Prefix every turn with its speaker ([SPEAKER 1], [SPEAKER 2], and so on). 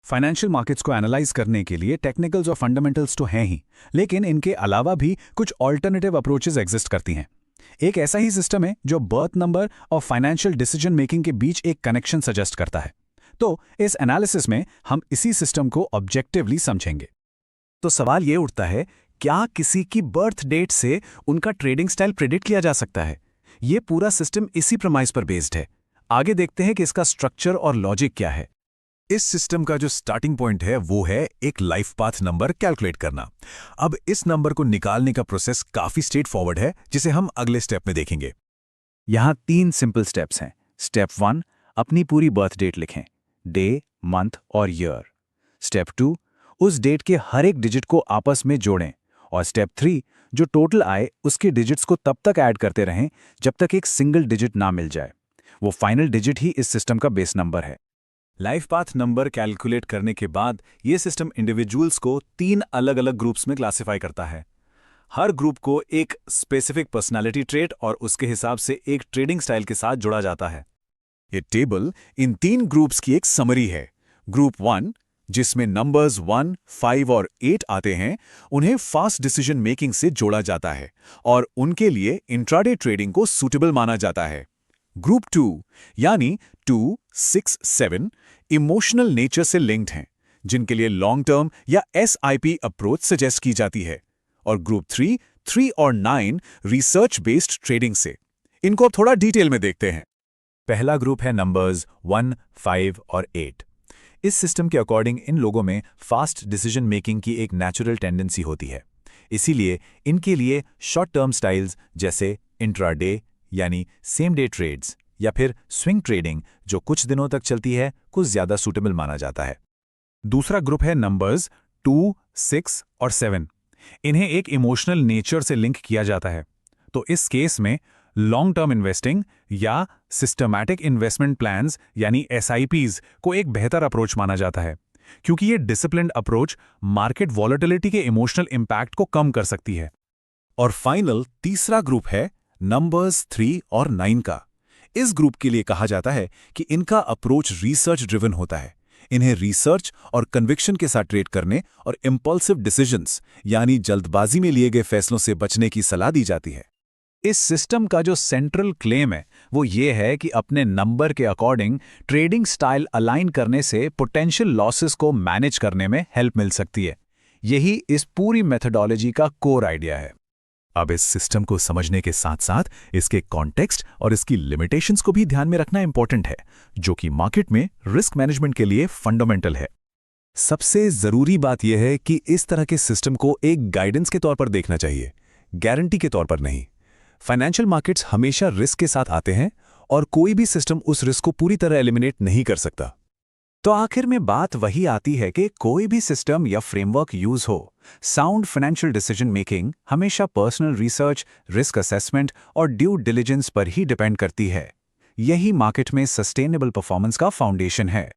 [SPEAKER 1] Financial markets को analyse करने के लिए टेक्निकल्स और फंडामेंटल्स तो हैं ही, लेकिन इनके अलावा भी कुछ ऑल्टरनेटिव अप्रोचेस एग्जिस्ट करती हैं। एक ऐसा ही सिस्टम है जो बर्थ नंबर और फाइनेंशियल डिसीजन मेकिंग के बीच एक कनेक्शन सजेस्ट करता है। तो इस एनालिसिस में हम इसी सिस्टम को ऑब्जेक्टिवली समझेंगे।
[SPEAKER 2] तो सवाल ये उठता है, क्या किसी की बर्थ डेट से उनका ट्रेडिंग स्टाइल प्रिडिक्ट किया जा सकता है? ये पूरा सिस्टम इसी प्रमाइस पर बेस्ड है। आगे देखते हैं कि इसका स्ट्रक्चर और लॉजिक क्या है।
[SPEAKER 3] इस सिस्टम का जो स्टार्टिंग पॉइंट है वो है एक लाइफ पाथ नंबर कैलकुलेट करना। अब इस नंबर को निकालने का प्रोसेस काफी स्ट्रेट फॉरवर्ड है, जिसे हम अगले स्टेप में देखेंगे।
[SPEAKER 2] यहाँ 3 सिंपल स्टेप्स हैं। स्टेप 1, अपनी पूरी बर्थ डेट लिखें, डे, मंथ और ईयर। स्टेप 2, उस डेट के हर एक डिजिट को आपस में जोड़ें। और स्टेप 3, जो टोटल आए उसके डिजिट्स को तब तक ऐड करते रहें जब तक एक सिंगल डिजिट ना मिल जाए। वो फाइनल डिजिट ही इस सिस्टम का बेस नंबर है।
[SPEAKER 3] लाइफ पाथ नंबर कैलकुलेट करने के बाद ये सिस्टम इंडिविजुअल्स को 3 अलग अलग ग्रुप्स में क्लासिफाई करता है। हर ग्रुप को एक स्पेसिफिक पर्सनालिटी ट्रेट और उसके हिसाब से एक ट्रेडिंग स्टाइल के साथ जोड़ा जाता है।
[SPEAKER 2] ये टेबल इन 3 ग्रुप्स की एक समरी है। ग्रुप 1, जिसमें नंबर्स 1, 5 और 8 आते हैं, उन्हें फास्ट डिसीजन मेकिंग से जोड़ा जाता है और उनके लिए इंट्राडे ट्रेडिंग को सूटेबल माना जाता है। ग्रुप 2 यानी 2, 6, 7 इमोशनल नेचर से लिंक्ड हैं, जिनके लिए लॉन्ग टर्म या SIP अप्रोच सजेस्ट की जाती है। और ग्रुप 3 और 9 रिसर्च बेस्ड ट्रेडिंग से। इनको अब थोड़ा डिटेल में देखते हैं।
[SPEAKER 3] पहला ग्रुप है नंबर्स 1, 5 और 8। इस सिस्टम के अकॉर्डिंग इन लोगों में फास्ट डिसीजन मेकिंग की एक नेचुरल टेंडेंसी होती है। इसीलिए इनके लिए शॉर्ट टर्म स्टाइल्स जैसे इंट्राडे यानी सेम डे ट्रेड्स या फिर स्विंग ट्रेडिंग जो कुछ दिनों तक चलती है, कुछ ज्यादा सूटेबल माना जाता है।
[SPEAKER 1] दूसरा ग्रुप है नंबर्स 2, 6 और 7। इन्हें एक इमोशनल नेचर से लिंक किया जाता है। तो इस केस में लॉन्ग टर्म इन्वेस्टिंग या सिस्टमैटिक इन्वेस्टमेंट प्लान्स यानी SIPs को एक बेहतर अप्रोच माना जाता है, क्योंकि ये डिसिप्लिन्ड अप्रोच मार्केट वॉलेटिलिटी के इमोशनल इंपैक्ट को कम कर सकती है।
[SPEAKER 2] और फाइनल तीसरा ग्रुप है नंबर्स 3 और 9 का। इस ग्रुप के लिए कहा जाता है कि इनका अप्रोच रिसर्च ड्रिवन होता है। इन्हें रिसर्च और कन्विक्शन के साथ ट्रेड करने और इम्पल्सिव डिसीजंस यानी जल्दबाजी में लिए गए फैसलों से बचने की सलाह दी जाती है।
[SPEAKER 1] इस सिस्टम का जो सेंट्रल क्लेम है वो ये है कि अपने नंबर के अकॉर्डिंग ट्रेडिंग स्टाइल अलाइन करने से पोटेंशियल लॉसेस को मैनेज करने में हेल्प मिल सकती है। यही इस पूरी मेथोडोलॉजी का कोर आइडिया है।
[SPEAKER 3] अब इस सिस्टम को समझने के साथ साथ इसके कॉन्टेक्स्ट और इसकी लिमिटेशंस को भी ध्यान में रखना इंपॉर्टेंट है, जो कि मार्केट में रिस्क मैनेजमेंट के लिए फंडामेंटल है। सबसे जरूरी बात यह है कि इस तरह के सिस्टम को एक गाइडेंस के तौर पर देखना चाहिए, गारंटी के तौर पर नहीं। फाइनेंशियल मार्केट्स हमेशा रिस्क के साथ आते हैं और कोई भी सिस्टम उस रिस्क को पूरी तरह एलिमिनेट नहीं कर सकता।
[SPEAKER 2] तो आखिर में बात वही आती है कि कोई भी सिस्टम या फ्रेमवर्क यूज हो, साउंड फाइनेंशियल डिसीजन मेकिंग हमेशा पर्सनल रिसर्च, रिस्क असेसमेंट और ड्यू डिलिजेंस पर ही डिपेंड करती है। यही मार्केट में सस्टेनेबल परफॉर्मेंस का फाउंडेशन है।